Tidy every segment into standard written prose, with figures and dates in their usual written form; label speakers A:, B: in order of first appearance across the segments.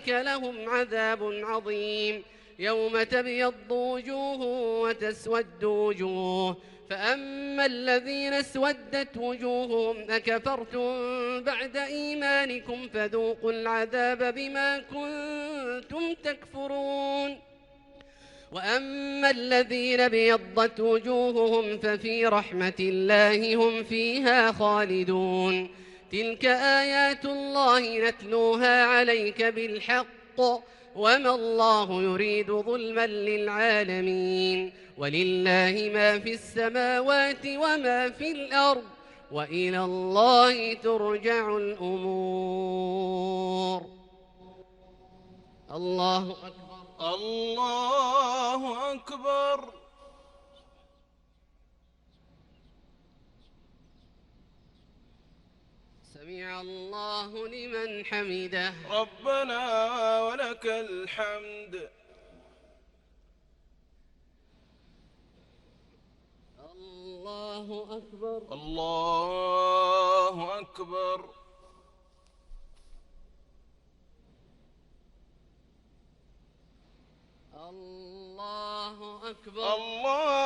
A: أولئك لهم عذاب عظيم. يوم تبيض وجوه وتسود وجوه، فأما الذين اسودت وجوههم أكفرتم بعد إيمانكم فذوقوا العذاب بما كنتم تكفرون. وأما الذين ابيضت وجوههم ففي رحمة الله هم فيها خالدون. تلك آيات الله نتلوها عليك بالحق، وما الله يريد ظلما للعالمين. ولله ما في السماوات وما في الأرض، وإلى الله ترجع الأمور. الله أكبر.
B: الله أكبر.
A: سمع الله لمن حمده.
B: ربنا ولك الحمد.
A: الله أكبر.
B: الله أكبر.
A: الله أكبر.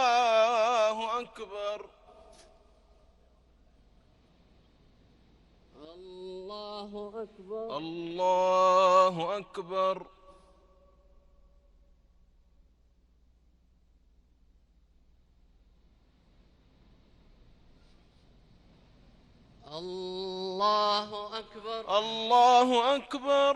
B: الله أكبر.
A: الله أكبر.
B: الله أكبر.
A: الله أكبر.
B: الله أكبر.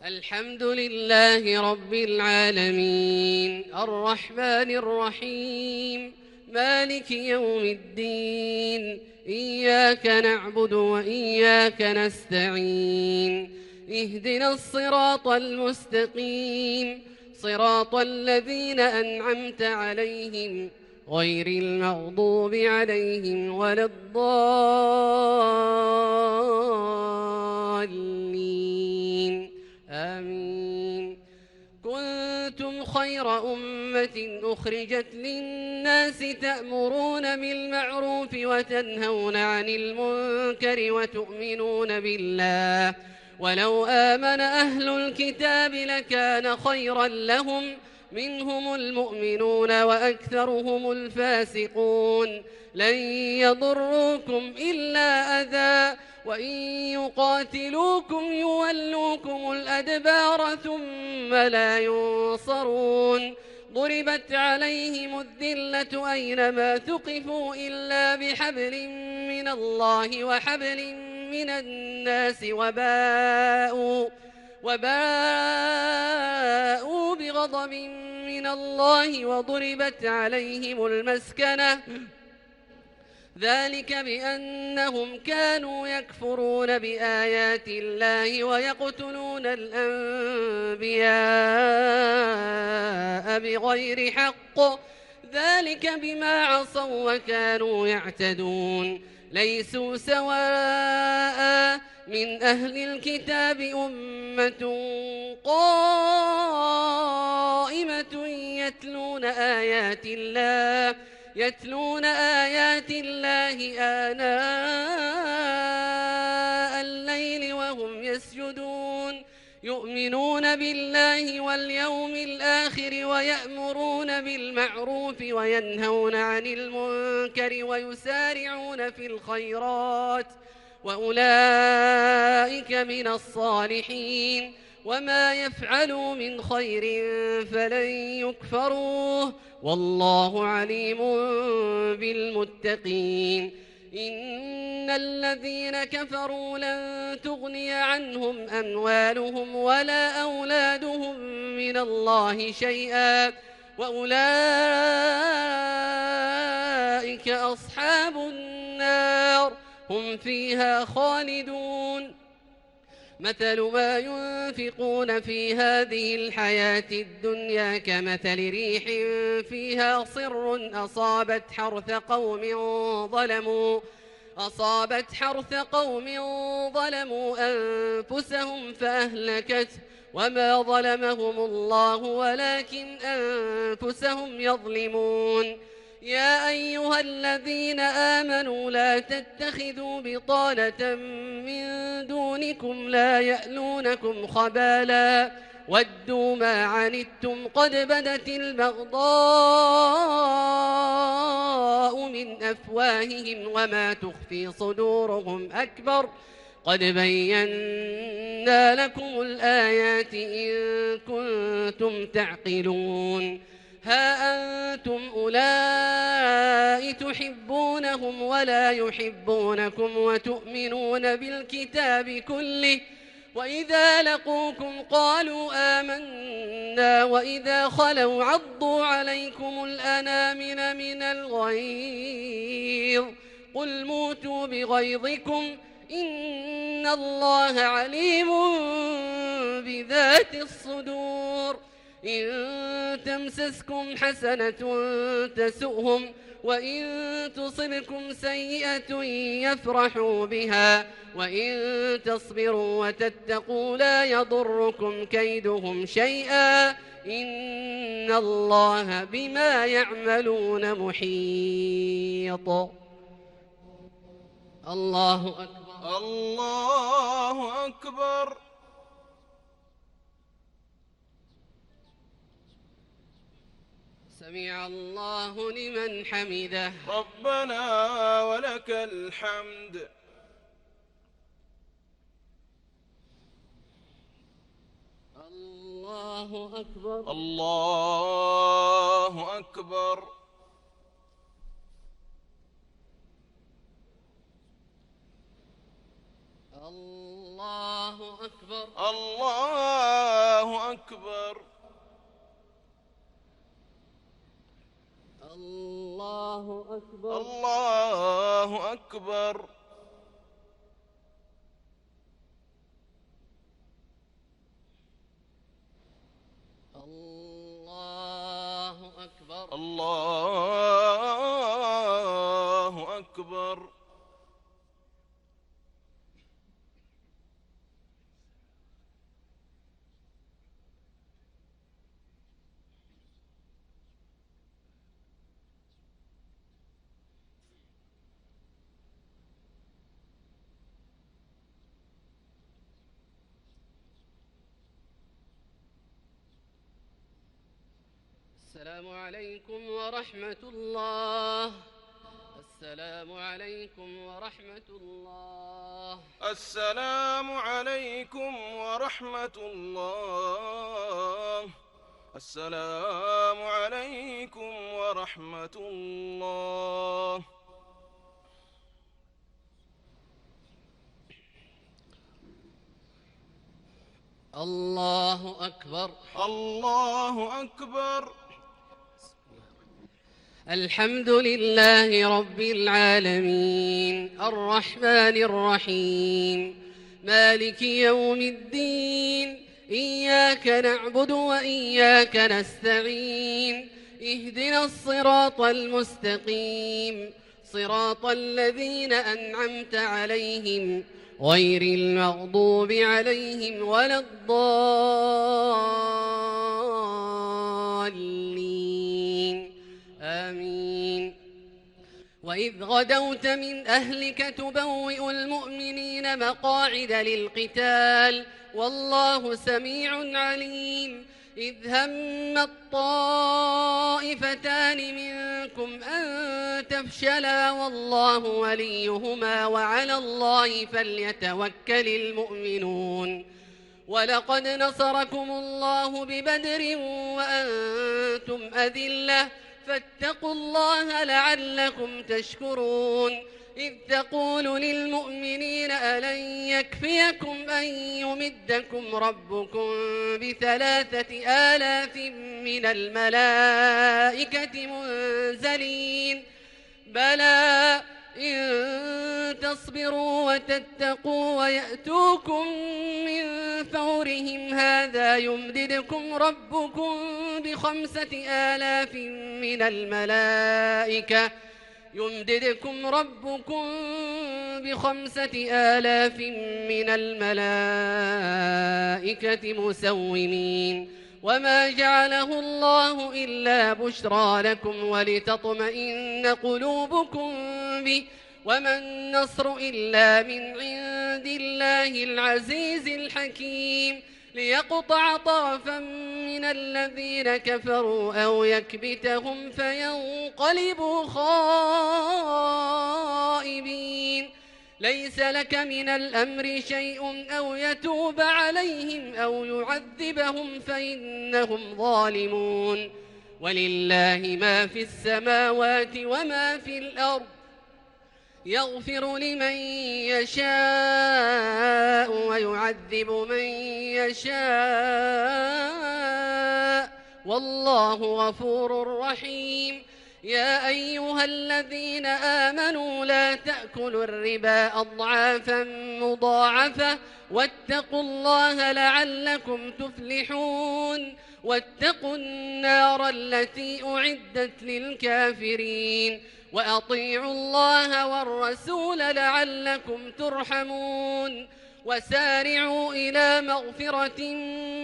A: الحمد لله رب العالمين، الرحمن الرحيم، مالك يوم الدين. إياك نعبد وإياك نستعين. اهدنا الصراط المستقيم، صراط الذين أنعمت عليهم غير المغضوب عليهم ولا الضالين. آمين. كنتم خير أمة أخرجت للناس تأمرون بالمعروف وتنهون عن المنكر وتؤمنون بالله. ولو آمن أهل الكتاب لكان خيرا لهم، منهم المؤمنون وأكثرهم الفاسقون. لن يضروكم إلا أذى، وإن يقاتلوكم يولوكم الأدبار ثم لا ينصرون. ضربت عليهم الذلة أينما ثقفوا إلا بحبل من الله وحبل من الناس وباءوا بغضب من الله وضربت عليهم المسكنة، ذلك بأنهم كانوا يكفرون بآيات الله ويقتلون الأنبياء بغير حق، ذلك بما عصوا وكانوا يعتدون. ليسوا سواء من أهل الكتاب أمة قائمة يتلون آيات الله آناء الليل وهم يسجدون. يؤمنون بالله واليوم الآخر ويأمرون بالمعروف وينهون عن المنكر ويسارعون في الخيرات، وأولئك من الصالحين. وما يفعلوا من خير فلن يكفروه، والله عليم بالمتقين. إن الذين كفروا لن تغني عنهم أموالهم ولا أولادهم من الله شيئا، وأولئك أصحاب النار هم فيها خالدون. مثل ما ينفقون في هذه الحياة الدنيا كمثل ريح فيها صر أصابت حرث قوم ظلموا أنفسهم فأهلكته، وما ظلمهم الله ولكن أنفسهم يظلمون. يا أيها الذين آمنوا لا تتخذوا بطانة من دونكم لا يألونكم خبالا ودوا ما عنتم قد بدت البغضاء من أفواههم وما تخفي صدورهم أكبر قد بينا لكم الآيات إن كنتم تعقلون ها أنتم أولئك تحبونهم ولا يحبونكم وتؤمنون بالكتاب كله وإذا لقوكم قالوا آمنا وإذا خلوا عضوا عليكم الأنامل من الغيظ قل موتوا بغيظكم إن الله عليم بذات الصدور إن تمسسكم حسنة تسؤهم وإن تصبكم سيئة يفرحوا بها وإن تصبروا وتتقوا لا يضركم كيدهم شيئا إن الله بما يعملون محيط. الله أكبر.
B: الله أكبر.
A: سمع الله لمن حمده.
B: ربنا ولك الحمد.
A: الله أكبر.
B: الله أكبر.
A: الله أكبر.
B: الله أكبر.
A: الله أكبر.
B: الله أكبر.
A: الله أكبر.
B: الله أكبر.
A: السلام عليكم ورحمة الله. السلام عليكم ورحمة الله.
B: السلام عليكم ورحمة الله. السلام عليكم ورحمة الله.
A: الله أكبر.
B: الله أكبر.
A: الحمد لله رب العالمين الرحمن الرحيم مالك يوم الدين إياك نعبد وإياك نستعين اهدنا الصراط المستقيم صراط الذين أنعمت عليهم غير المغضوب عليهم ولا الضالين آمين. وإذ غدوت من أهلك تبوئ المؤمنين مقاعد للقتال والله سميع عليم. إذ هم الطائفتان منكم أن تفشلا والله وليهما وعلى الله فليتوكل المؤمنون. ولقد نصركم الله ببدر وأنتم أذلة فاتقوا الله لعلكم تشكرون. إذ تقول للمؤمنين ألن يكفيكم أن يمدكم ربكم ب3,000 من الملائكة منزلين بلى إن تصبروا وتتقوا ويأتوكم من فورهم هذا يمددكم ربكم ب5,000 من الملائكة مسومين وما جعله الله إلا بشرى لكم ولتطمئن قلوبكم به وما النصر إلا من عند الله العزيز الحكيم ليقطع طرفا من الذين كفروا أو يكبتهم فينقلبوا خائبين ليس لك من الأمر شيء أو يتوب عليهم أو يعذبهم فإنهم ظالمون ولله ما في السماوات وما في الأرض يغفر لمن يشاء ويعذب من يشاء والله غفور رحيم يا أيها الذين آمنوا لا تأكلوا الربا أضعافا مضاعفة واتقوا الله لعلكم تفلحون واتقوا النار التي أعدت للكافرين وأطيعوا الله والرسول لعلكم ترحمون وسارعوا إلى مغفرة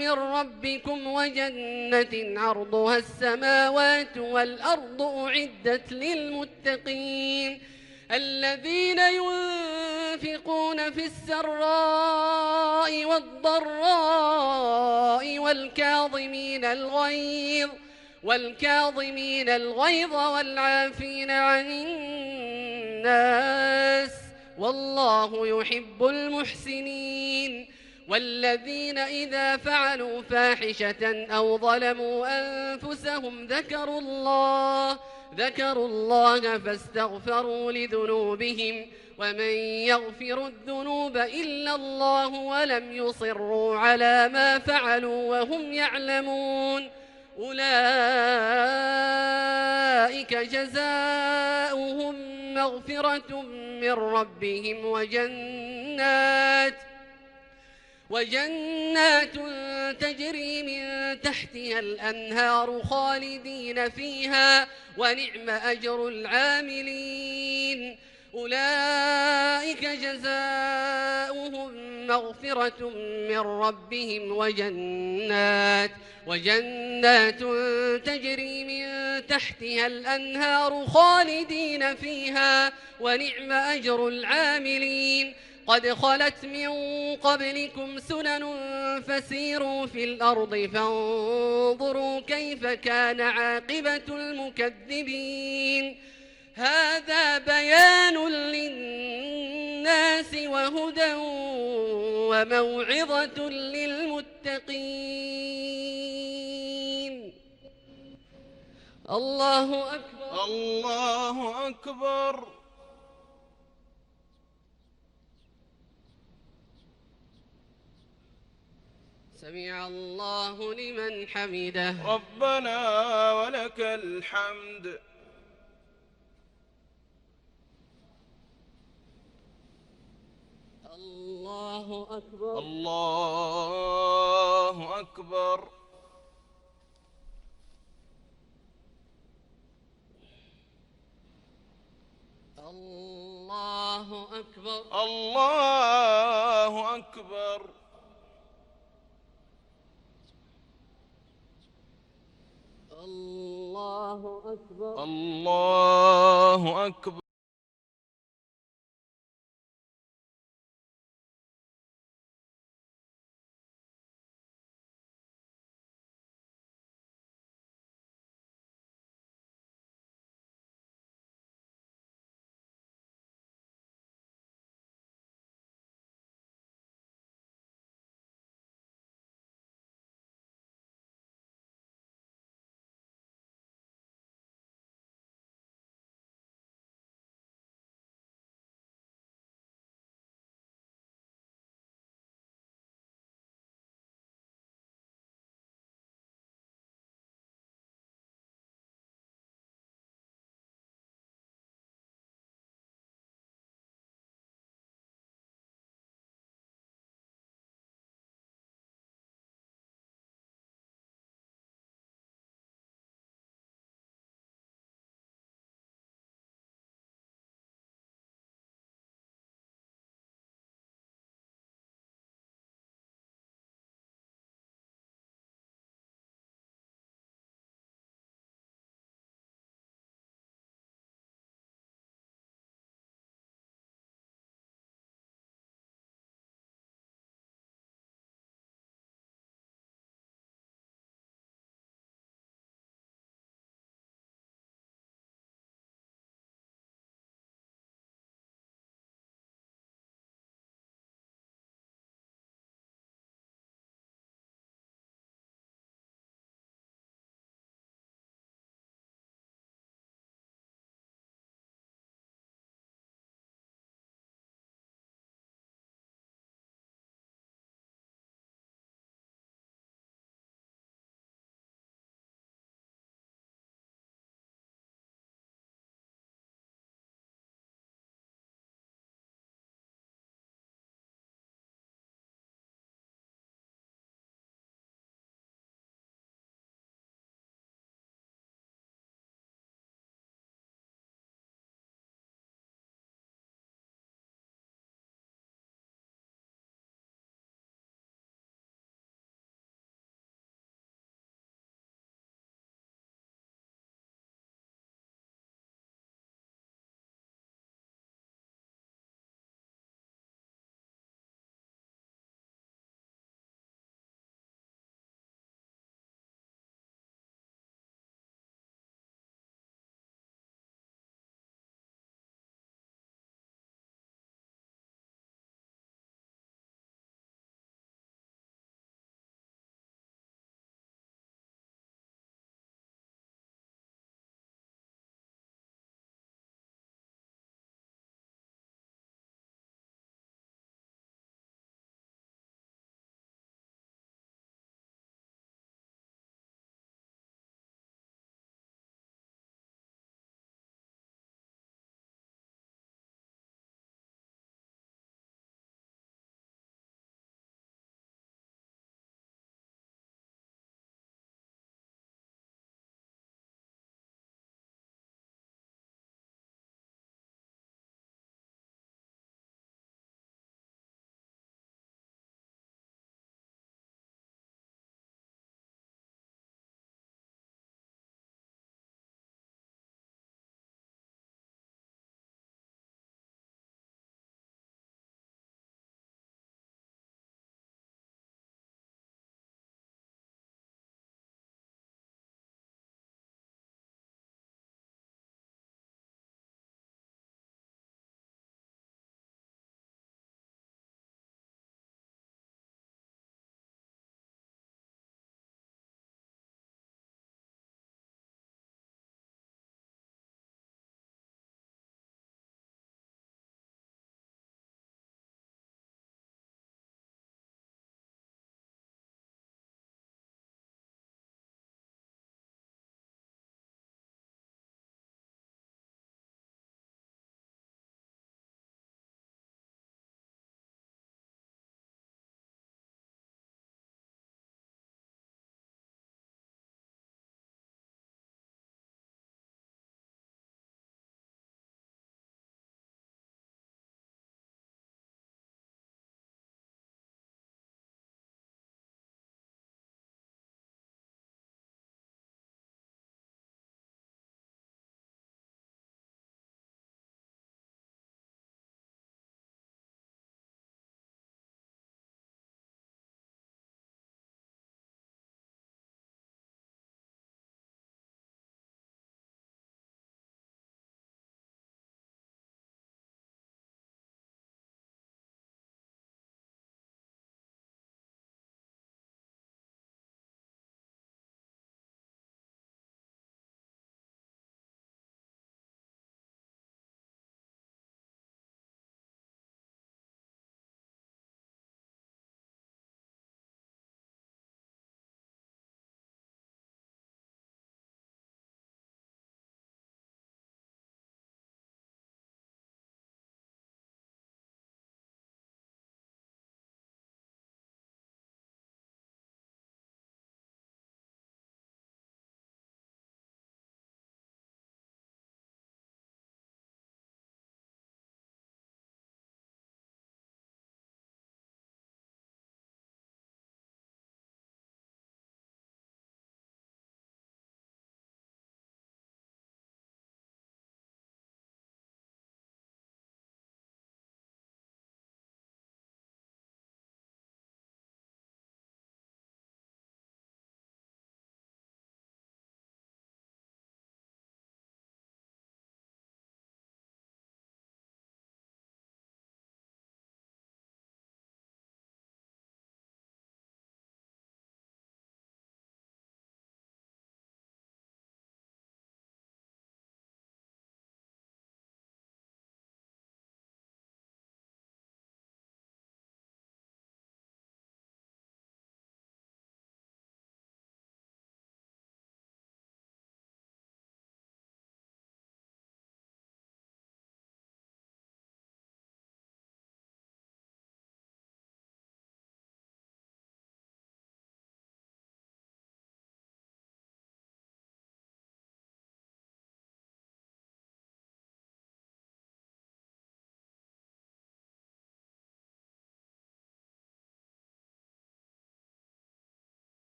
A: من ربكم وجنة عرضها السماوات والأرض أعدت للمتقين الذين ينفقون في السراء والضراء والكاظمين الغيظ والعافين عن الناس والله يحب المحسنين والذين إذا فعلوا فاحشة أو ظلموا أنفسهم ذكروا الله فاستغفروا لذنوبهم ومن يغفر الذنوب إلا الله ولم يصروا على ما فعلوا وهم يعلمون أولئك جزاؤهم مغفرة من ربهم وجنات تجري من تحتها الأنهار خالدين فيها ونعم أجر العاملين أولئك جزاؤهم مغفرة من ربهم وجنات تجري من تحتها الأنهار خالدين فيها ونعم أجر العاملين قد خلت من قبلكم سنن فسيروا في الأرض فانظروا كيف كان عاقبة المكذبين هذا بيان للناس وهدى وموعظة للمتقين الله أكبر
B: الله أكبر
A: سمع الله لمن حمده
B: ربنا ولك الحمد
A: الله أكبر
B: الله أكبر
A: الله أكبر
B: الله أكبر
A: الله أكبر
B: الله أكبر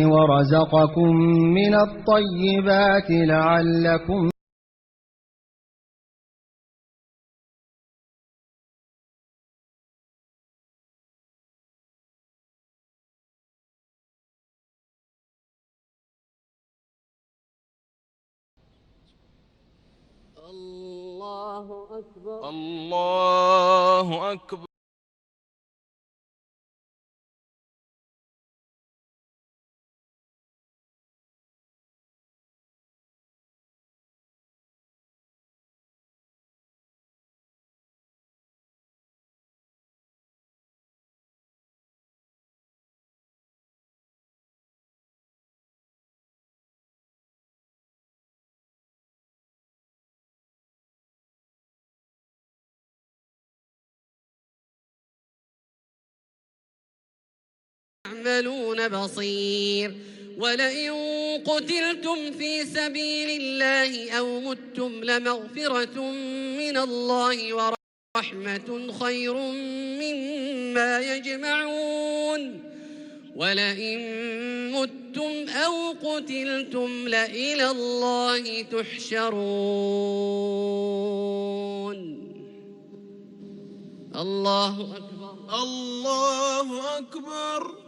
C: ورزقكم من الطيبات لعلكم
A: الله أكبر.
B: الله أكبر.
A: تعملون بصير. ولئن قتلتم في سبيل الله أو متم لمغفرة من الله ورحمة خير مما يجمعون. ولئن متم أو قتلتم لإلى الله تحشرون. الله أكبر.
B: الله أكبر.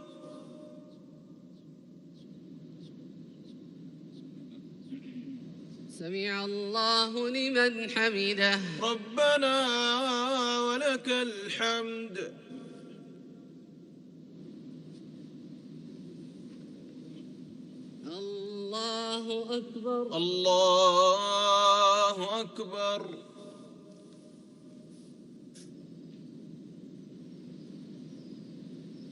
A: سمع الله لمن حمده.
B: ربنا ولك الحمد.
A: الله أكبر.
B: الله أكبر.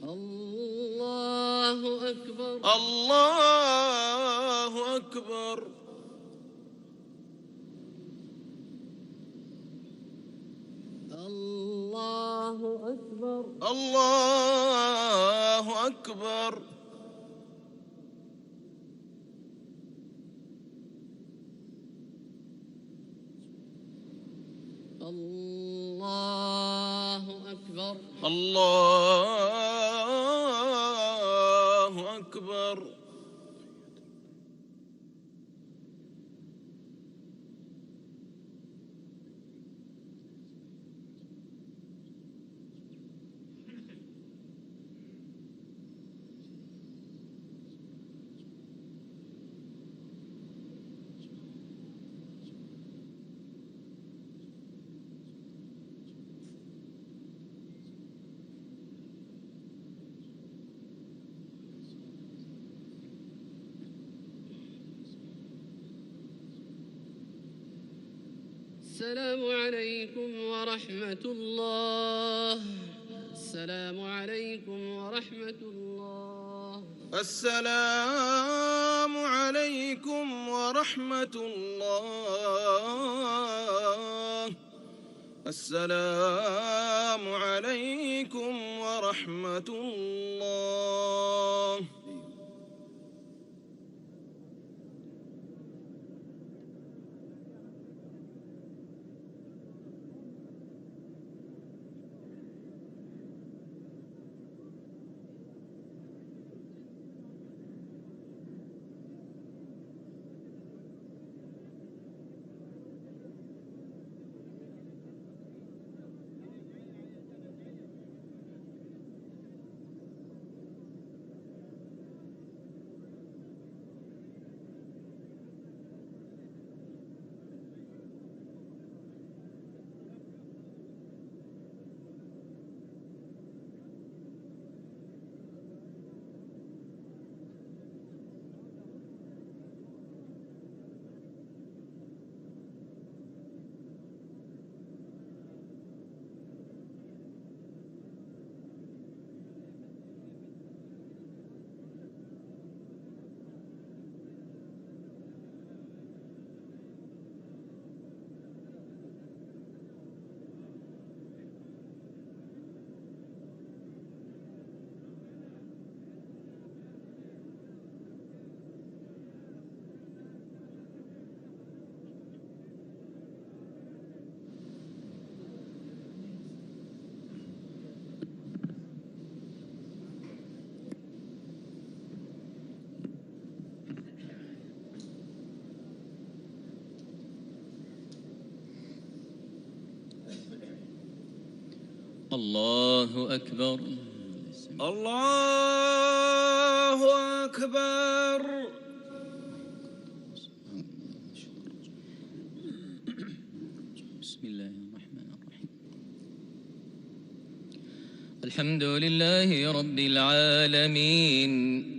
A: الله أكبر.
B: الله أكبر.
A: الله أكبر.
B: الله أكبر.
A: الله أكبر.
B: الله أكبر.
A: السلام عليكم ورحمة الله. السلام عليكم ورحمة الله.
B: السلام عليكم ورحمة الله. السلام عليكم ورحمة الله.
D: الله أكبر.
B: الله أكبر.
D: بسم الله الرحمن الرحيم. الحمد لله رب العالمين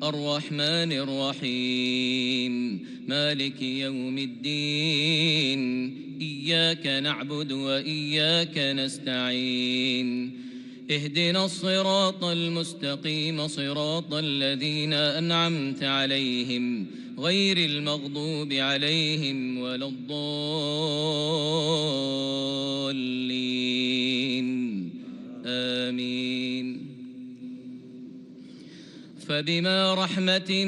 D: الرحمن الرحيم مالك يوم الدين إياك نعبد وإياك نستعين اهدنا الصراط المستقيم صراط الذين أنعمت عليهم غير المغضوب عليهم ولا الضالين آمين. فبما رحمة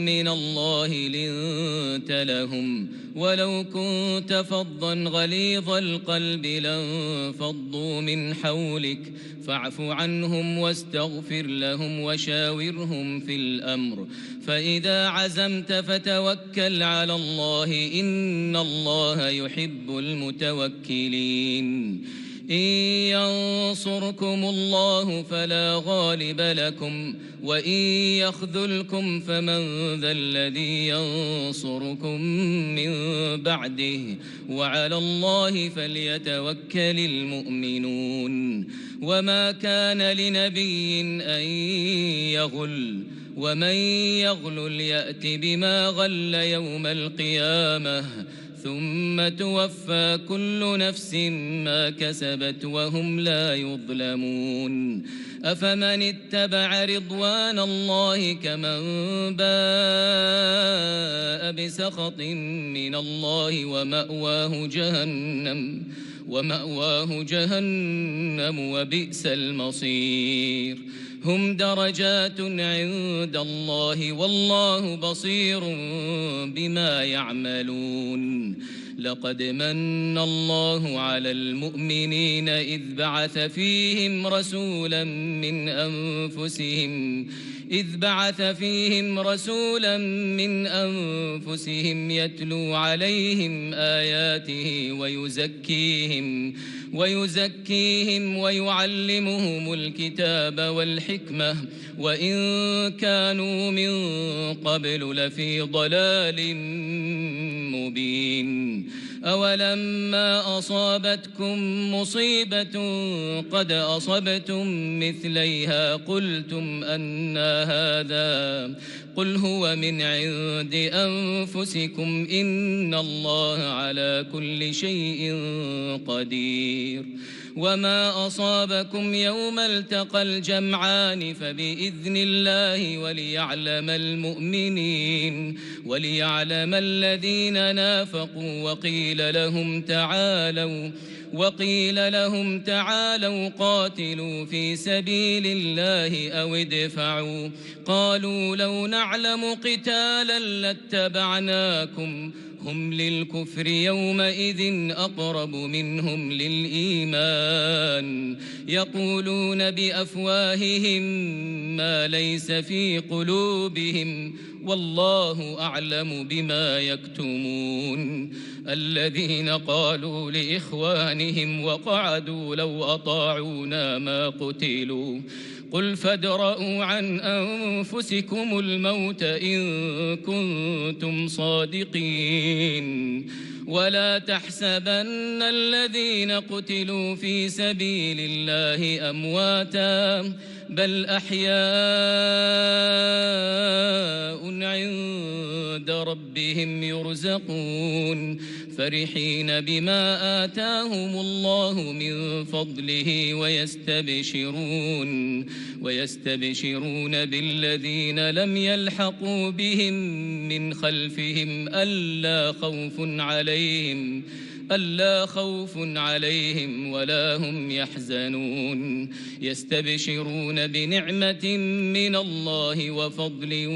D: من الله لنت لهم ولو كنت فظا غليظ القلب لانفضوا من حولك فاعف عنهم واستغفر لهم وشاورهم في الأمر فإذا عزمت فتوكل على الله إن الله يحب المتوكلين. إن ينصركم الله فلا غالب لكم وإن يخذلكم فمن ذا الذي ينصركم من بعده وعلى الله فليتوكل المؤمنون. وما كان لنبي أن يغل ومن يغلل يأت بما غل يوم القيامة ثم توفى كل نفس ما كسبت وهم لا يظلمون. أفمن اتبع رضوان الله كمن باء بسخط من الله ومأواه جهنم وبئس المصير. هم درجات عند الله والله بصير بما يعملون. لقد من الله على المؤمنين إذ بعث فيهم رسولا من أنفسهم يتلو عليهم آياته ويزكيهم ويعلمهم الكتاب والحكمة وإن كانوا من قبل لفي ضلال مبين. أولما أصابتكم مصيبة قد أصبتم مثليها قلتم أنى هذا قل هو من عند أنفسكم إن الله على كل شيء قدير. وما أصابكم يوم التقى الجمعان فبإذن الله وليعلم الذين نافقوا وقيل لهم تعالوا قاتلوا في سبيل الله أو ادفعوا قالوا لو نعلم قتالا لاتبعناكم هم للكفر يومئذ أقرب منهم للإيمان يقولون بأفواههم ما ليس في قلوبهم والله أعلم بما يكتمون. الذين قالوا لإخوانهم وقعدوا لو أطاعونا ما قتلوا قل فادرءوا عن أنفسكم الموت إن كنتم صادقين ولا تحسبن الذين قتلوا في سبيل الله أمواتا بل أحياء عند ربهم يرزقون فرحين بما آتاهم الله من فضله ويستبشرون بالذين لم يلحقوا بهم من خلفهم ألا خوف عليهم ولا هم يحزنون يستبشرون بنعمة من الله وفضل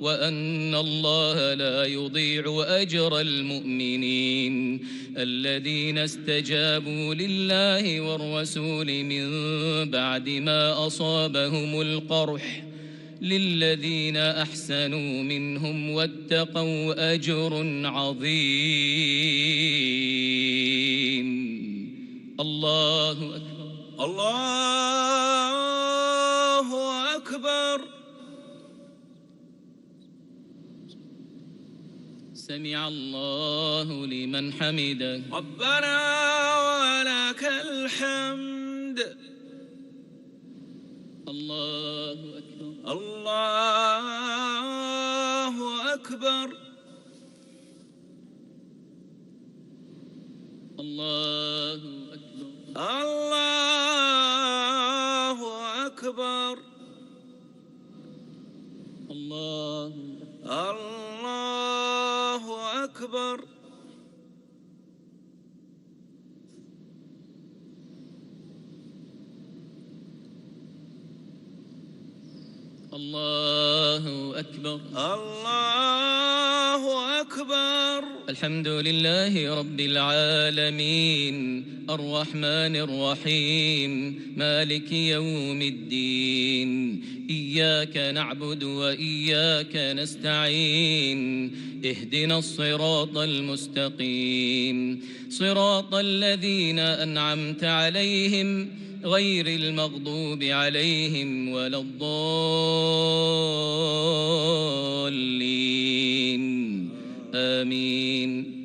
D: وأن الله لا يضيع أجر المؤمنين الذين استجابوا لله والرسول من بعد ما أصابهم القرح للذين أحسنوا منهم واتقوا أجر عظيم. الله أكبر.
B: الله أكبر.
D: سمع الله لمن حمده.
B: ربنا ولك الحمد.
D: الله أكبر.
B: الله أكبر.
D: الله أكبر.
B: الله أكبر.
D: الله
B: أكبر.
D: الله أكبر.
B: الله أكبر.
D: الحمد لله رب العالمين الرحمن الرحيم مالك يوم الدين إياك نعبد وإياك نستعين اهدنا الصراط المستقيم صراط الذين أنعمت عليهم غير المغضوب عليهم ولا الضالين آمين.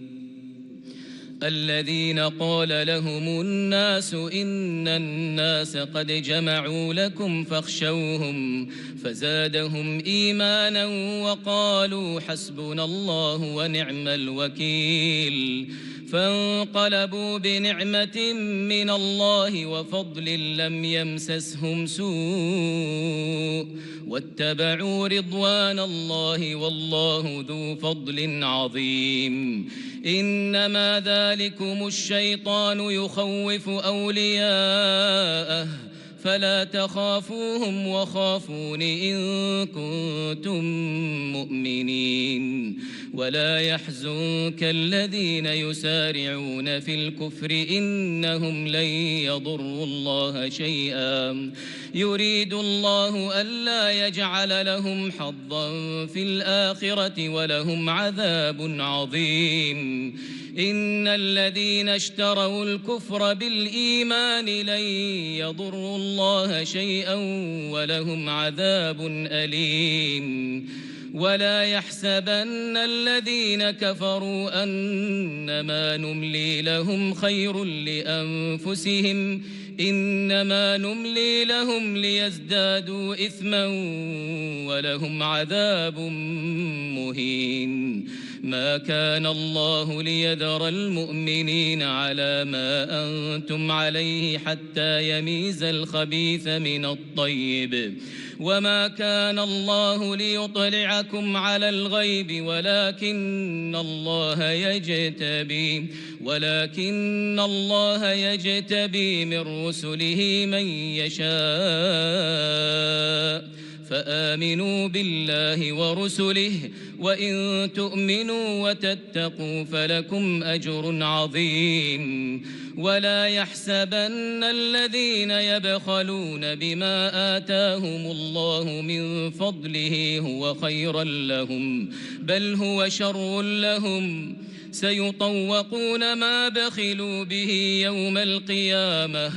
D: الذين قال لهم الناس إن الناس قد جمعوا لكم فاخشوهم فزادهم إيمانا وقالوا حسبنا الله ونعم الوكيل فانقلبوا بنعمة من الله وفضل لم يمسسهم سوء واتبعوا رضوان الله والله ذو فضل عظيم. إنما ذلكم الشيطان يخوف أولياءه فلا تخافوهم وخافون إن كنتم مؤمنين. ولا يحزنك الذين يسارعون في الكفر إنهم لن يضروا الله شيئا يريد الله ألا يجعل لهم حظا في الآخرة ولهم عذاب عظيم. إن الذين اشتروا الكفر بالإيمان لن يضروا الله شيئا ولهم عذاب أليم. ولا يحسبن الذين كفروا أنما نملي لهم خير لأنفسهم إنما نملي لهم ليزدادوا إثما ولهم عذاب مهين. ما كان الله ليذر المؤمنين على ما أنتم عليه حتى يميز الخبيث من الطيب وما كان الله ليطلعكم على الغيب ولكن الله يجتبي من رسله من يشاء فآمنوا بالله ورسله وإن تؤمنوا وتتقوا فلكم أجر عظيم. ولا يحسبن الذين يبخلون بما آتاهم الله من فضله هو خيرا لهم بل هو شر لهم سيطوقون ما بخلوا به يوم القيامة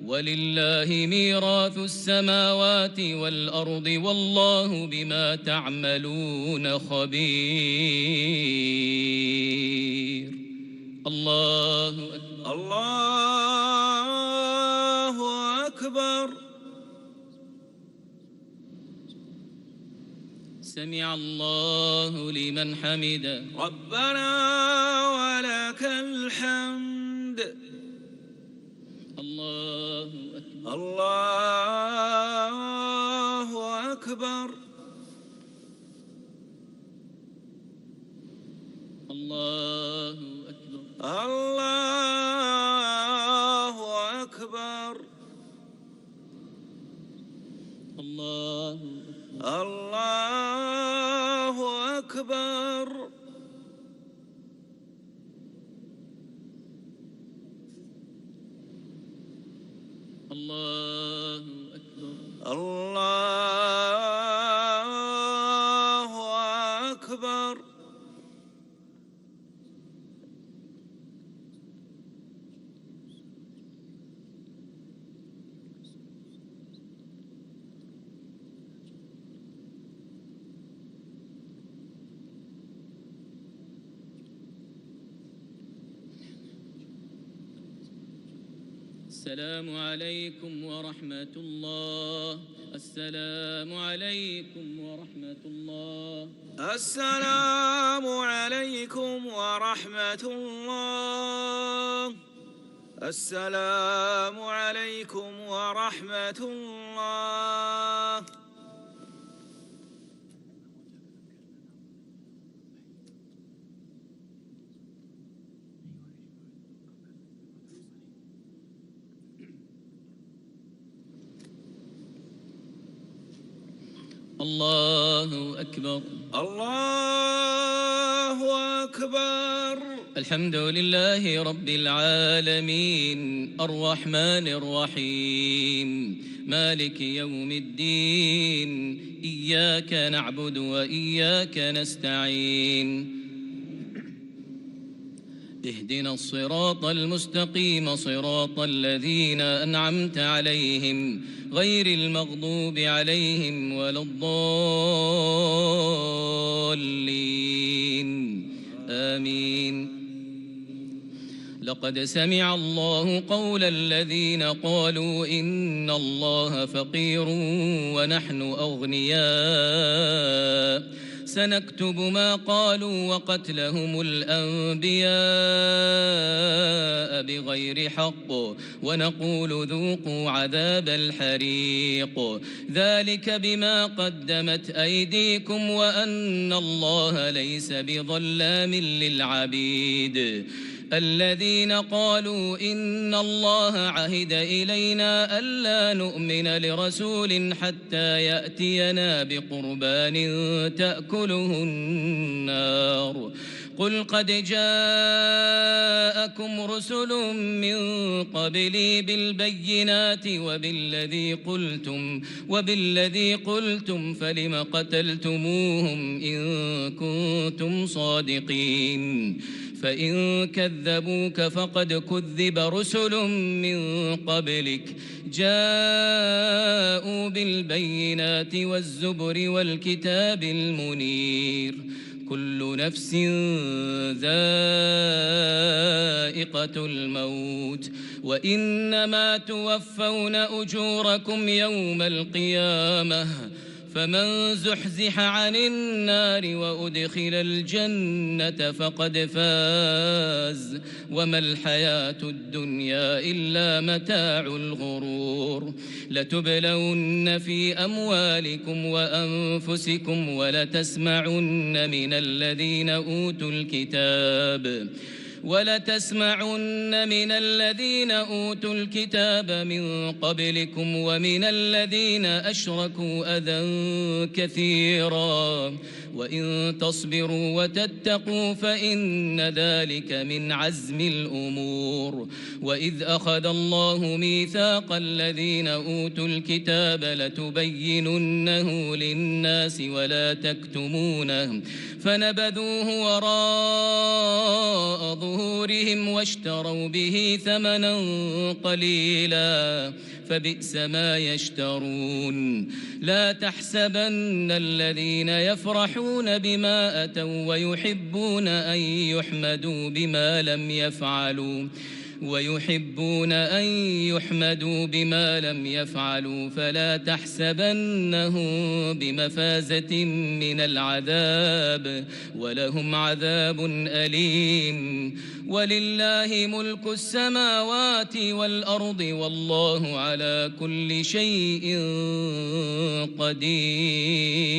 D: ولله ميراث السماوات والأرض والله بما تعملون خبير. الله أكبر.
B: الله أكبر.
D: سمع الله لمن حمده.
B: ربنا ولك الحمد.
D: الله أكبر.
B: الله أكبر.
D: الله أكبر.
B: الله أكبر.
D: الله
B: أكبر.
D: الله أكبر.
B: الله أكبر.
D: السلام عليكم ورحمة الله. السلام عليكم ورحمة الله.
B: السلام عليكم ورحمة الله. السلام عليكم ورحمة الله.
D: الله أكبر.
B: الله أكبر.
D: الحمد لله رب العالمين الرحمن الرحيم مالك يوم الدين إياك نعبد وإياك نستعين اهدنا الصراط المستقيم صراط الذين أنعمت عليهم غير المغضوب عليهم ولا الضالين آمين. لقد سمع الله قول الذين قالوا إن الله فقير ونحن أغنياء سنكتب ما قالوا وقتلهم الأنبياء بغير حق ونقول ذوقوا عذاب الحريق ذلك بما قدمت أيديكم وأن الله ليس بظلام للعبيد. الذين قالوا إن الله عهد إلينا ألا نؤمن لرسول حتى يأتينا بقربان تأكله النار قل قد جاءكم رسل من قبلي بالبينات وبالذي قلتم فلم قتلتموهم إن كنتم صادقين فإن كذبوك فقد كذب رسل من قبلك جاءوا بالبينات والزبر والكتاب المنير كل نفس ذائقة الموت وإنما توفون أجوركم يوم القيامة فمن زحزح عن النار وأدخل الجنة فقد فاز وما الحياة الدنيا إلا متاع الغرور. لتبلون في أموالكم وأنفسكم ولتسمعن من الذين أوتوا الكتاب من قبلكم ومن الذين أشركوا أذى كثيرا وإن تصبروا وتتقوا فإن ذلك من عزم الأمور. وإذ أخذ الله ميثاق الذين أوتوا الكتاب لتبيننه للناس ولا تكتمونه فنبذوه وراء ظهورهم واشتروا به ثمنا قليلا فبئس ما يشترون. لا تحسبن الذين يفرحون بما أتوا ويحبون أن يحمدوا بما لم يفعلوا فلا تحسبنهم بمفازة من العذاب ولهم عذاب أليم. ولله ملك السماوات والأرض والله على كل شيء قدير.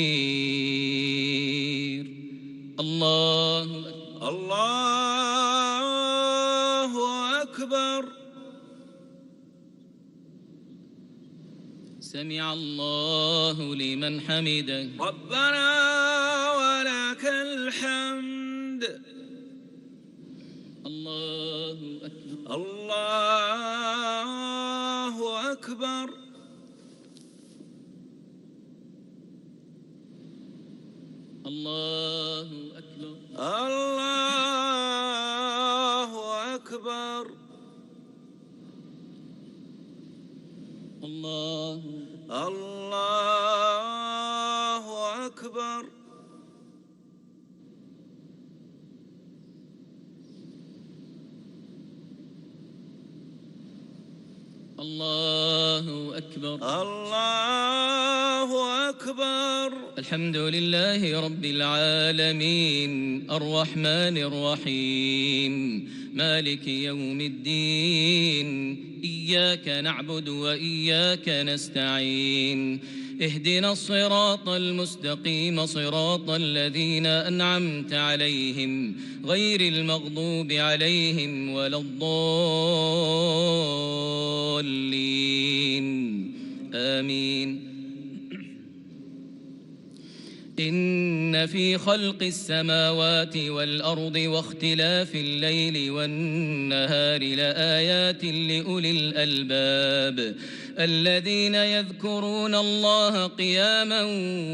D: الله
B: أكبر.
D: سمع الله لمن حمده.
B: ربنا ولك الحمد.
D: الله أكبر.
B: الله أكبر.
D: الله أكبر.
B: الله أكبر.
D: الله
B: أكبر.
D: الله أكبر.
B: الله أكبر.
D: الحمد لله رب العالمين الرحمن الرحيم مالك يوم الدين إياك نعبد وإياك نستعين اهدنا الصراط المستقيم صراط الذين أنعمت عليهم غير المغضوب عليهم ولا الضالين آمين. إن في خلق السماوات والأرض واختلاف الليل والنهار لآيات لأولي الألباب الذين يذكرون الله قياما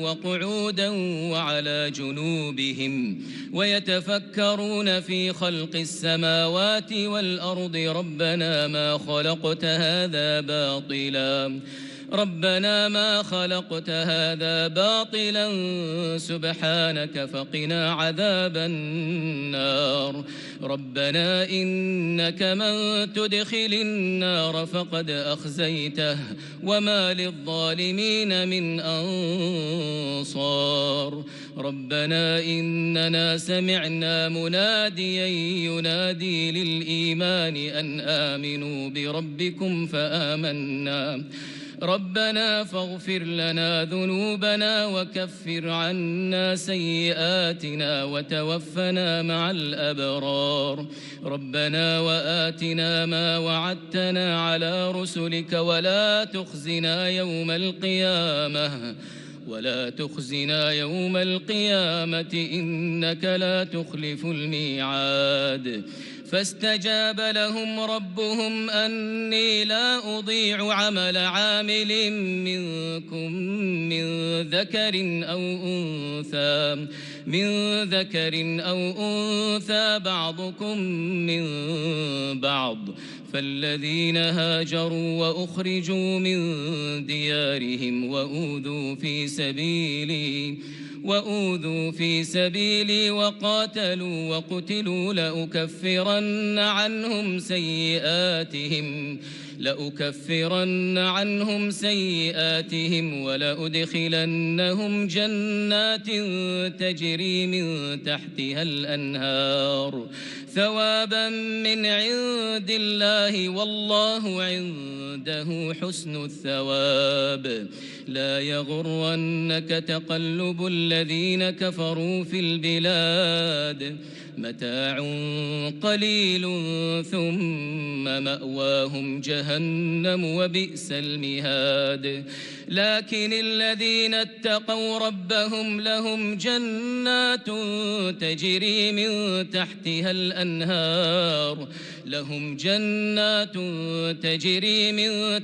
D: وقعودا وعلى جنوبهم ويتفكرون في خلق السماوات والأرض ربنا ما خلقت هذا باطلا سبحانك فقنا عذاب النار. ربنا إنك من تدخل النار فقد أخزيته وما للظالمين من أنصار. ربنا إننا سمعنا مناديا ينادي للإيمان أن آمنوا بربكم فآمنا. ربنا فاغفر لنا ذنوبنا وكفر عنا سيئاتنا وتوفنا مع الأبرار. ربنا وآتنا ما وعدتنا على رسلك ولا تخزنا يوم القيامة إنك لا تخلف الميعاد. فاستجاب لهم ربهم أني لا أضيع عمل عامل منكم من ذكر أو أنثى بعضكم من بعض. فالذين هاجروا وأخرجوا من ديارهم وأوذوا في سبيلي وقاتلوا وقتلوا لأكفرن عنهم سيئاتهم ولأدخلنهم جنات تجري من تحتها الأنهار ثوابا من عند الله والله عنده حسن الثواب. لا يغرنك تقلب الذين كفروا في البلاد متاع قليل ثم مأواهم جهنم وبئس المهاد. لكن الذين اتقوا ربهم لهم جنات تجري من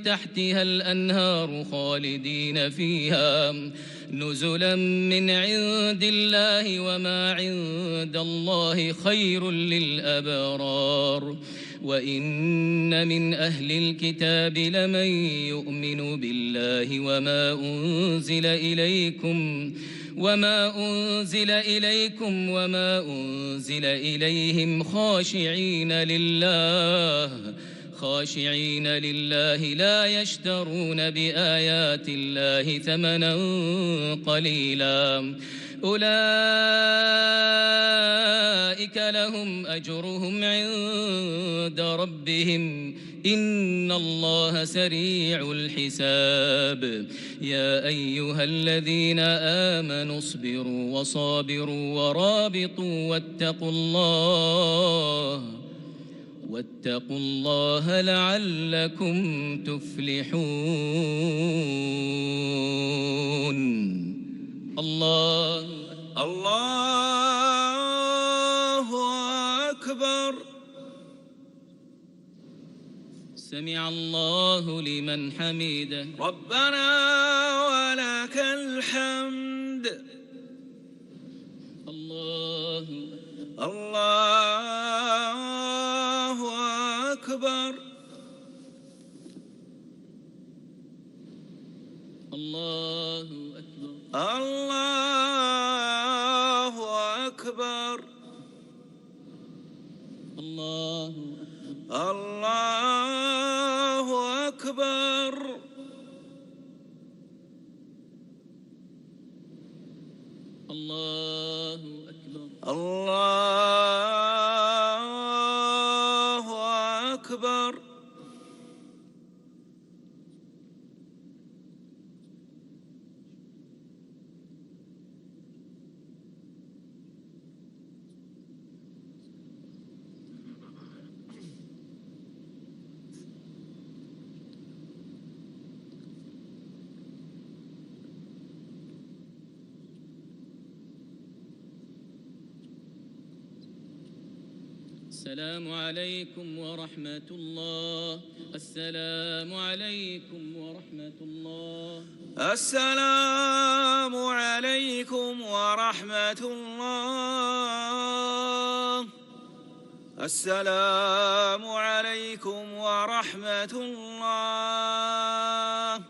D: تحتها الأنهار خالدين فيها نزلا من عند الله وما عند الله خير للأبرار. وإن من أهل الكتاب لمن يؤمن بالله وما أنزل إليكم وما أنزل إليهم خاشعين لله لا يشترون بآيات الله ثمنا قليلا أولئك لهم أجرهم عند ربهم إن الله سريع الحساب. يا أيها الذين آمنوا اصبروا وصابروا ورابطوا واتقوا الله لعلكم تفلحون. الله
B: أكبر.
D: سمع الله لمن حمده.
B: ربنا ولك الحمد.
D: الله
B: أكبر.
D: الله أكبر.
B: الله أكبر.
D: الله
B: الله أكبر.
D: الله أكبر.
B: الله أكبر.
D: السلام عليكم ورحمة الله. السلام عليكم ورحمة الله.
B: السلام عليكم ورحمة الله. السلام عليكم ورحمة الله.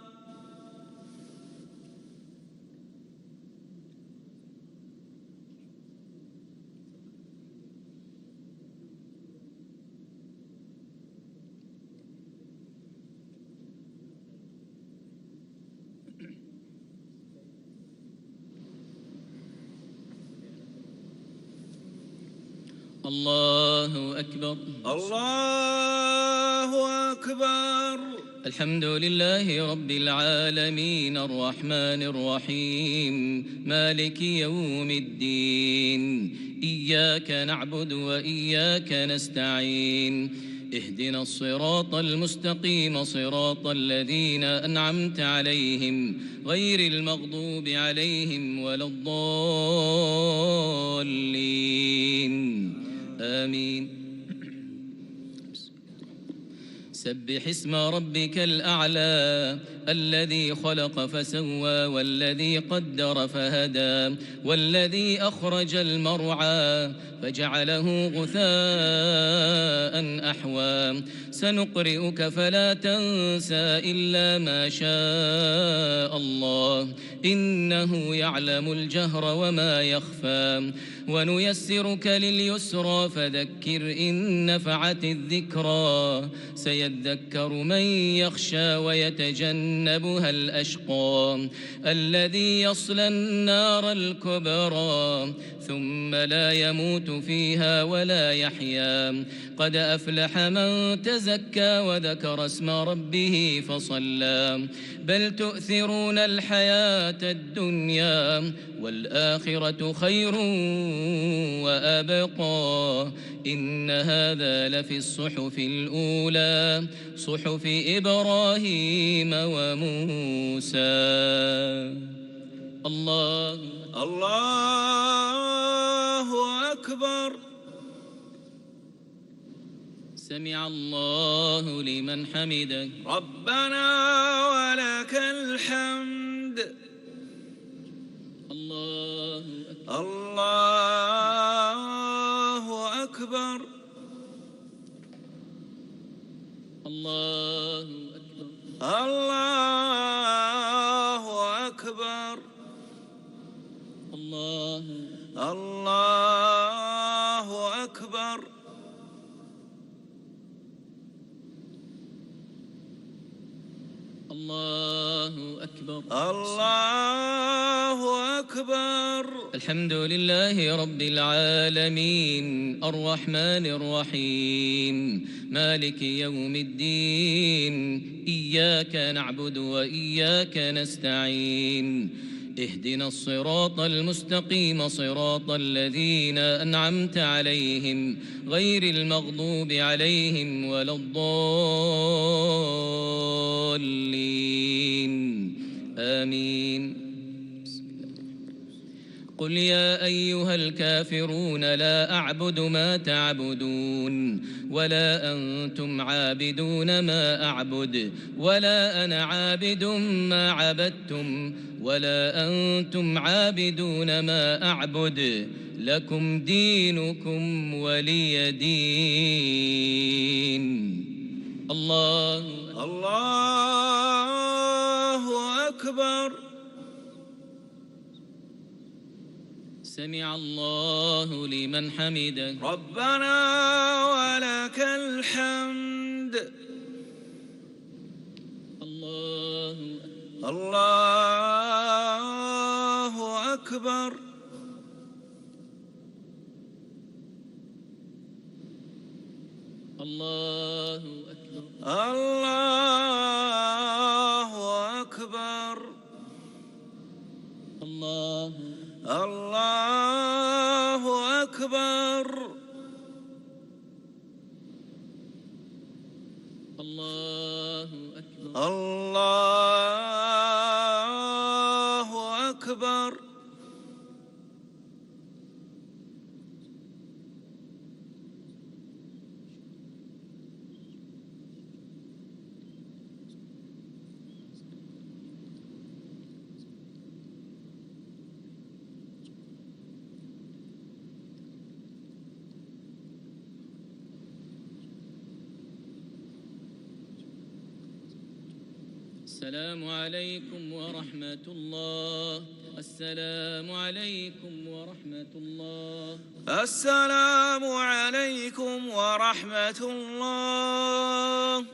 D: الله أكبر.
B: الله أكبر.
D: الحمد لله رب العالمين الرحمن الرحيم مالك يوم الدين. إياك نعبد وإياك نستعين. اهدنا الصراط المستقيم صراط الذين أنعمت عليهم غير المغضوب عليهم ولا الضالين. آمين. سبح اسم ربك الأعلى الذي خلق فسوى والذي قدر فهدى والذي أخرج المرعى فجعله غثاء أحوى. سنقرئك فلا تنسى إلا ما شاء الله إنه يعلم الجهر وما يخفى. ونيسرك لليسرى فذكر إن نفعت الذكرى. سيذكر من يخشى ويتجنبها الأشقى الذي يصلى النار الكبرى ثم لا يموت فيها ولا يحيا. قد أفلح من تزكى وذكر اسم ربه فصلى. بل تؤثرون الحياة الدنيا والآخرة خير وأبقى. إن هذا لفي الصحف الأولى صحف إبراهيم وموسى. الله
B: أكبر.
D: سمع الله لمن حمده.
B: ربنا ولك الحمد.
D: الله أكبر.
B: الله أكبر.
D: الله أكبر.
B: الله أكبر.
D: الله
B: أكبر.
D: الله أكبر.
B: الله أكبر.
D: الحمد لله رب العالمين الرحمن الرحيم مالك يوم الدين. إياك نعبد وإياك نستعين. اهدنا الصراط المستقيم صراط الذين أنعمت عليهم غير المغضوب عليهم ولا الضالين. آمين. قل يا أيها الكافرون لا أعبد ما تعبدون ولا أنتم عابدون ما أعبد ولا أنا عابد ما عبدتم ولا أنتم عابدون ما أعبد. لكم دينكم ولي دين. الله
B: أكبر.
D: سمع الله لمن حمده.
B: ربنا ولك الحمد.
D: الله
B: أكبر.
D: الله أكبر.
B: الله أكبر.
D: الله
B: الله أكبر.
D: الله أكبر.
B: الله أكبر.
D: السلام عليكم ورحمة الله. السلام عليكم ورحمة الله.
B: السلام عليكم ورحمة الله.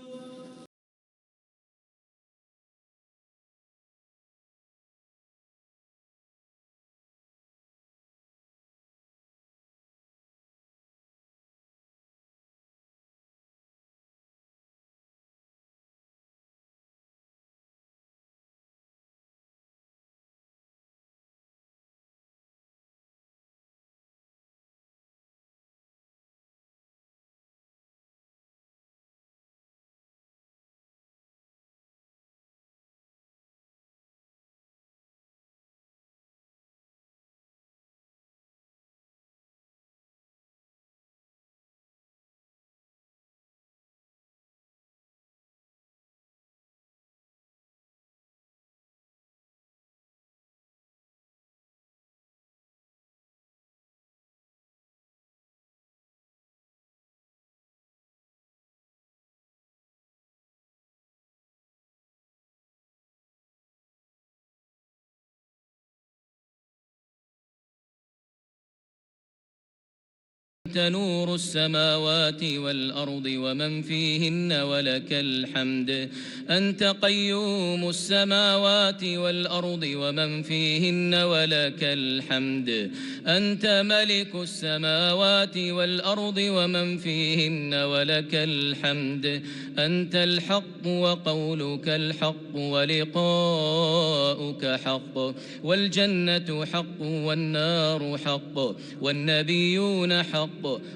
D: أنت نور السماوات والأرض ومن فيهن ولك الحمد. أنت قيوم السماوات والأرض ومن فيهن ولك الحمد. أنت ملك السماوات والأرض ومن فيهن ولك الحمد. أنت الحق وقولك الحق ولقاؤك حق، والجنة حق والنار حق، والنبيون حق،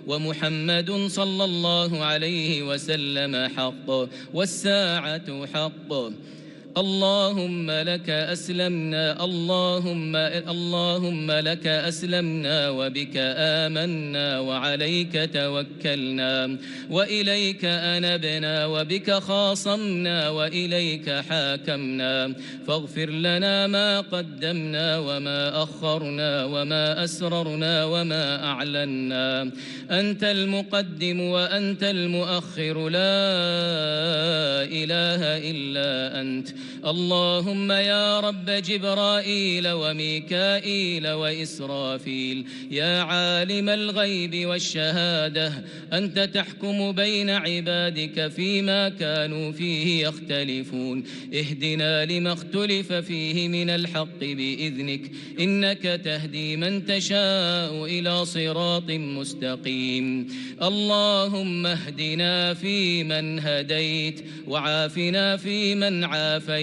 D: ومحمد صلى الله عليه وسلم حق، والساعة حق. اللهم لك أسلمنا، اللهم لك أسلمنا وبك آمنا وعليك توكلنا وإليك أنبنا وبك خاصمنا وإليك حاكمنا، فاغفر لنا ما قدمنا وما أخرنا وما أسررنا وما أعلنا. أنت المقدم وأنت المؤخر، لا إله إلا أنت. اللهم يا رب جبرائيل وميكائيل وإسرافيل، يا عالم الغيب والشهادة، أنت تحكم بين عبادك فيما كانوا فيه يختلفون، اهدنا لما اختلف فيه من الحق بإذنك، إنك تهدي من تشاء إلى صراط مستقيم. اللهم اهدنا فيمن هديت، وعافنا فيمن عافيت،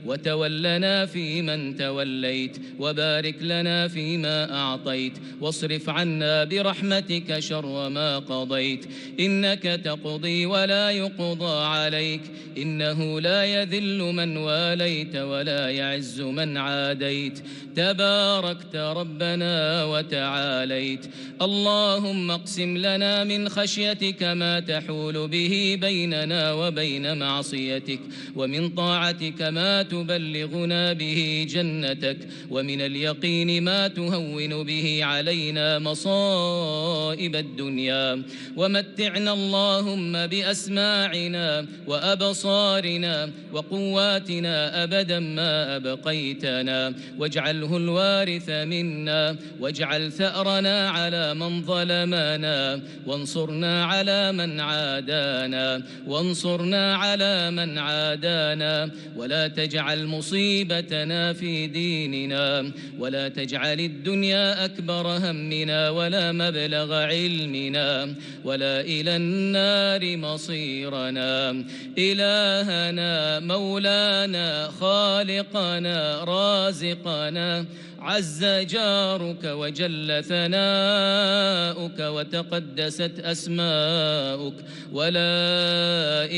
D: وتولنا فيمن توليت، وبارك لنا فيما أعطيت، واصرف عنا برحمتك شر ما قضيت، إنك تقضي ولا يقضى عليك، إنه لا يذل من واليت ولا يعز من عاديت، تباركت ربنا وتعاليت. اللهم اقسم لنا من خشيتك ما تحول به بيننا وبين معصيتك، ومن طاعتك ما تبلغنا به جنتك، ومن اليقين ما تهون به علينا مصائب الدنيا، ومتعنا اللهم بأسماعنا وأبصارنا وقواتنا أبدا ما أبقيتنا، واجعله الوارث منا، واجعل ثأرنا على من ظلمنا، وانصرنا على من عادانا، وانصرنا على من عادانا، ولا تجعل مصيبتنا في ديننا ولا تجعل الدنيا أكبر همنا ولا مبلغ علمنا ولا إلى النار مصيرنا. إلهنا مولانا خالقنا رازقنا عز جارك وجل ثناؤك وتقدست أسماؤك ولا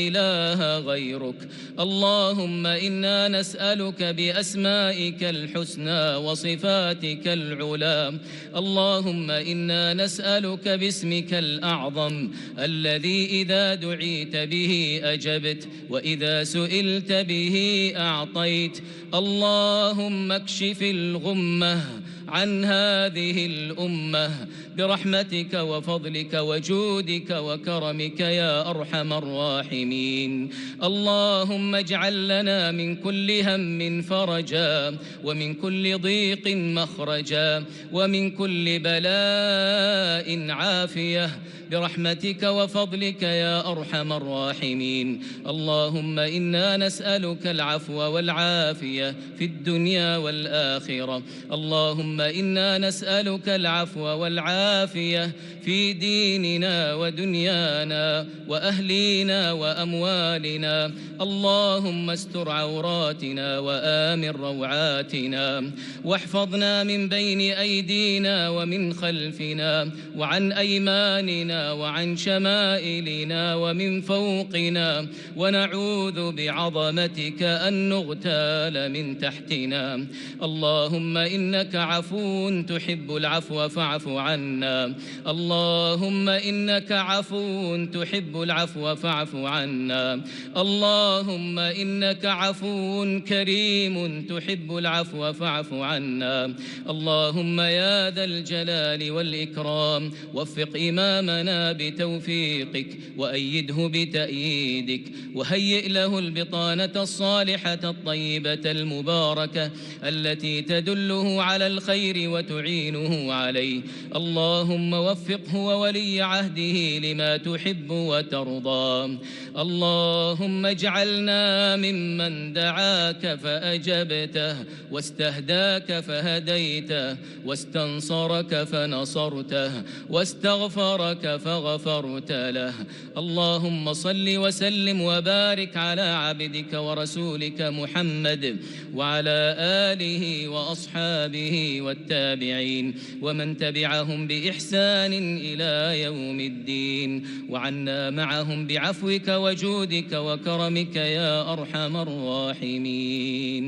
D: إله غيرك. اللهم إنا نسألك بأسمائك الحسنى وصفاتك العلى. اللهم إنا نسألك باسمك الأعظم الذي إذا دعيت به أجبت وإذا سئلت به أعطيت. اللهم اكشف الغمة عن هذه الأمة برحمتك وفضلك وجودك وكرمك يا أرحم الراحمين. اللهم اجعل لنا من كل هم فرجا ومن كل ضيق مخرجا ومن كل بلاء عافية برحمتك وفضلك يا أرحم الراحمين. اللهم إنا نسألك العفو والعافية في الدنيا والآخرة. اللهم إنا نسألك العفو والعافية في ديننا ودنيانا وأهلينا وأموالنا. اللهم استر عوراتنا وآمن روعاتنا واحفظنا من بين أيدينا ومن خلفنا وعن أيماننا وعن شمائلنا ومن فوقنا ونعوذ بعظمتك أن نغتال من تحتنا. اللهم إنك عفو تحب العفو فاعف عنا. اللهم إنك عفو تحب العفو فاعف عنا. اللهم إنك عفو كريم تحب العفو فاعف عنا. اللهم يا ذا الجلال والإكرام وفق إمامنا بتوفيقك وأيده بتأييدك وهيئ له البطانة الصالحة الطيبة المباركة التي تدله على الخير وتعينه عليه. اللهم وفقه وولي عهده لما تحب وترضى. اللهم اجعلنا ممن دعاك فأجبته واستهداك فهديته واستنصرك فنصرته واستغفرك فغفرت له. اللهم صل وسلم وبارك على عبدك ورسولك محمد وعلى آله وأصحابه والتابعين ومن تبعهم بإحسان إلى يوم الدين وعنا معهم بعفوك وجودك وكرمك يا أرحم الراحمين.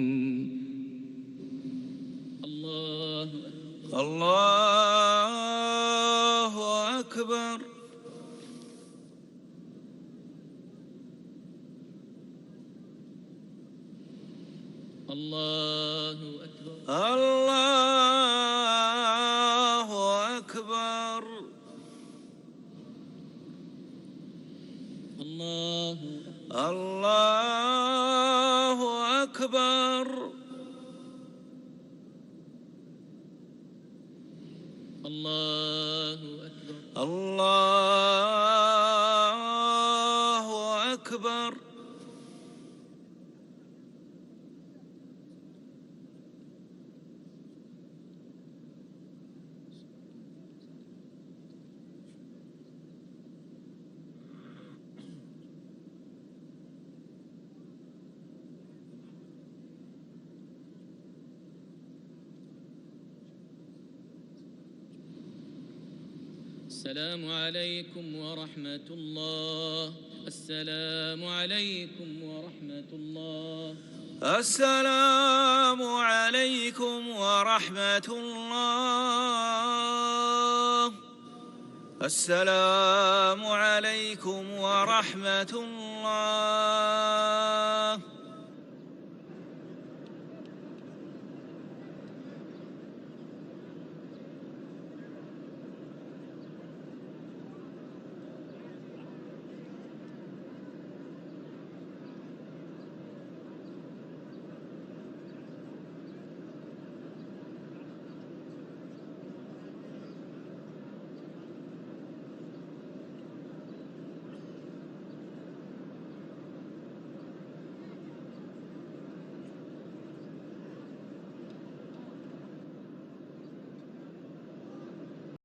B: الله أكبر.
D: الله أكبر.
B: الله أكبر.
D: الله
B: أكبر.
D: الله أكبر.
B: الله أكبر.
D: السلام عليكم ورحمة الله. السلام عليكم ورحمة الله.
B: السلام عليكم ورحمة الله. السلام عليكم ورحمة الله.